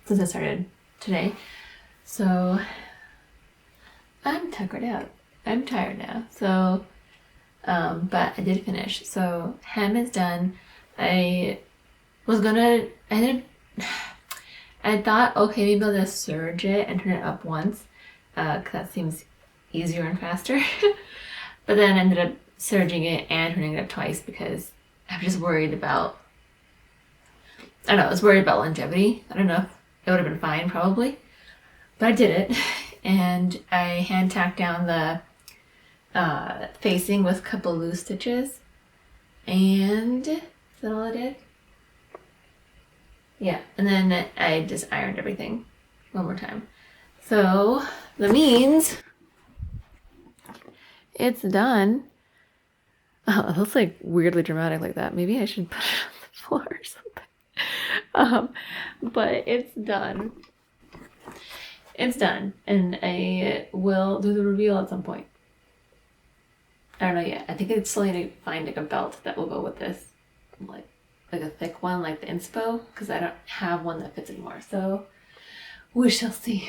Since I started today. So I'm tuckered out. I'm tired now. So but I did finish. So hem is done. I thought, okay, maybe I'll just serge it and turn it up once, because that seems easier and faster. But then I ended up serging it and turning it up twice because I was just worried about, I don't know, I was worried about longevity. I don't know if it would have been fine, probably. But I did it, and I hand tacked down the facing with a couple loose stitches. And is that all I did? Yeah, and then I just ironed everything one more time. So that means it's done. Oh, it looks like weirdly dramatic like that. Maybe I should put it on the floor or something. But it's done. It's done, and I will do the reveal at some point. I don't know yet. I think I still need to find like a belt that will go with this, like a thick one like the inspo, because I don't have one that fits anymore. So we shall see.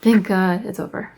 Thank God it's over.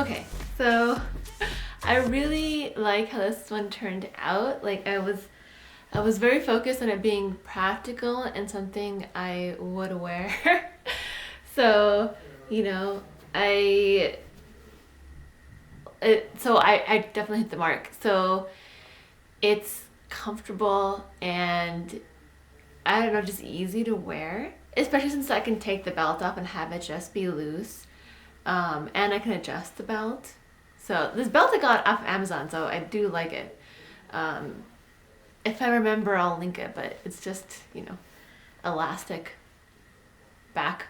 Okay, so I really like how this one turned out. Like I was very focused on it being practical and something I would wear. So, you know, I I definitely hit the mark. So it's comfortable and I don't know, just easy to wear, especially since I can take the belt off and have it just be loose. And I can adjust the belt. So this belt I got off Amazon, so I do like it. Um, if I remember, I'll link it, but it's just, you know, elastic back,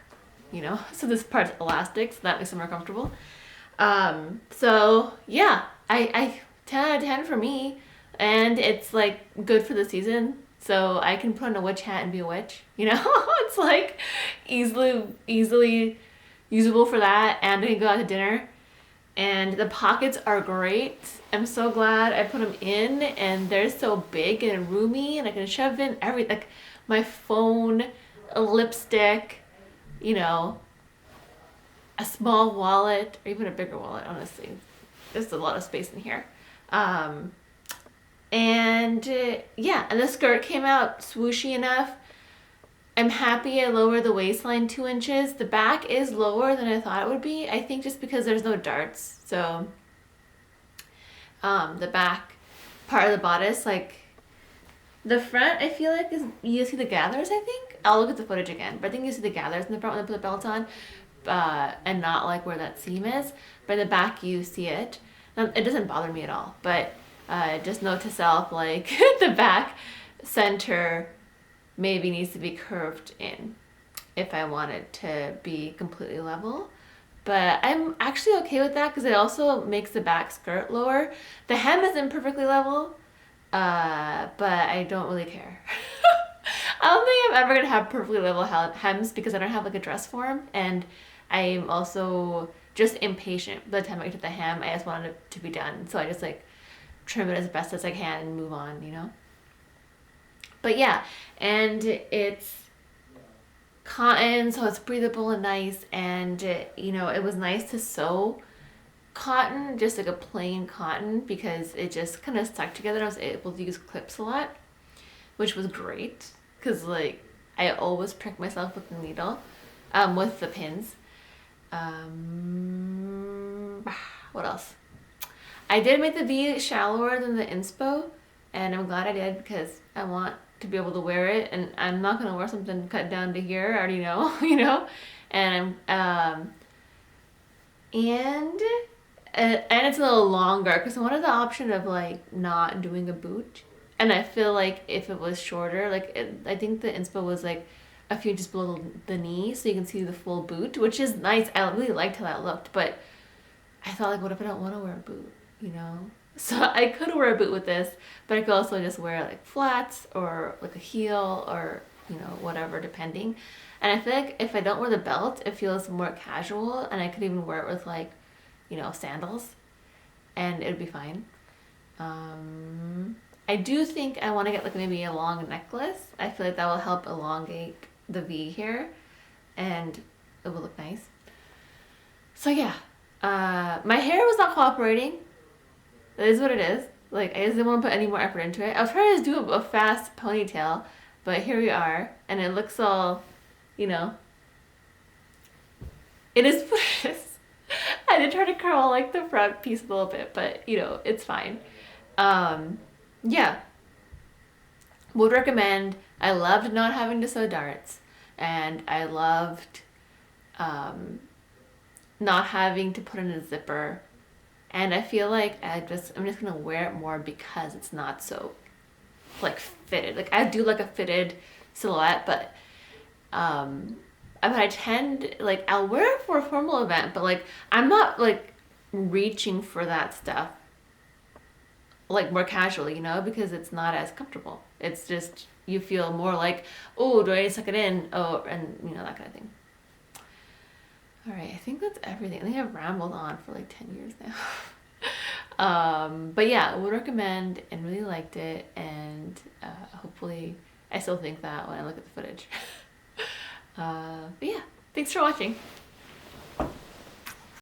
you know, so this part's elastic, so that makes it more comfortable. So yeah, I 10 out of 10 for me, and it's like good for the season. So I can put on a witch hat and be a witch, you know. It's like easily usable for that, and I can go out to dinner. And the pockets are great. I'm so glad I put them in, and they're so big and roomy, and I can shove in everything, like my phone, a lipstick, you know, a small wallet, or even a bigger wallet, honestly. There's a lot of space in here. Um, yeah, and the skirt came out swooshy enough. I'm happy I lowered the waistline 2 inches. The back is lower than I thought it would be. I think just because there's no darts. So the back part of the bodice, like the front, I feel like is you see the gathers. I think I'll look at the footage again, but I think you see the gathers in the front when they put the belt on, and not like where that seam is. But in the back, you see it. It doesn't bother me at all. But just note to self, like the back center maybe needs to be curved in if I want it to be completely level. But I'm actually okay with that because it also makes the back skirt lower. The hem isn't perfectly level, but I don't really care. I don't think I'm ever gonna have perfectly level hems because I don't have like a dress form, and I'm also just impatient. By the time I get to the hem, I just want it to be done, so I just like trim it as best as I can and move on, you know. But yeah, and it's cotton, so it's breathable and nice, and you know, it was nice to sew cotton, just like a plain cotton, because it just kind of stuck together. I was able to use clips a lot, which was great because like I always prick myself with the needle, with the pins. What else? I did make the V shallower than the inspo, and I'm glad I did because I want to be able to wear it, and I'm not gonna wear something cut down to here. I already know, you know, and and it's a little longer because I wanted the option of like not doing a boot, and I feel like if it was shorter, like I think the inspo was like a few inches below the knee, so you can see the full boot, which is nice. I really liked how that looked, but I thought like, what if I don't want to wear a boot, you know? So I could wear a boot with this, but I could also just wear like flats or like a heel or, you know, whatever, depending. And I feel like if I don't wear the belt, it feels more casual, and I could even wear it with like, you know, sandals, and it'd be fine. I do think I want to get like maybe a long necklace. I feel like that will help elongate the V here, and it will look nice. So yeah, my hair was not cooperating. That is what it is. Like, I just didn't want to put any more effort into it. I was trying to do a fast ponytail, but here we are, and it looks all, you know, it is what it is. I did try to curl like the front piece a little bit, but you know, it's fine. Yeah, would recommend. I loved not having to sew darts, and I loved not having to put in a zipper. And I feel like I'm just gonna wear it more because it's not so like fitted. Like I do like a fitted silhouette, but I tend like I'll wear it for a formal event, but like I'm not like reaching for that stuff like more casually, you know, because it's not as comfortable. It's just you feel more like, oh, do I need to suck it in? Oh, and you know, that kind of thing. All right, I think that's everything. I think I've rambled on for like 10 years now. But yeah, I would recommend and really liked it, and hopefully I still think that when I look at the footage. But yeah, thanks for watching.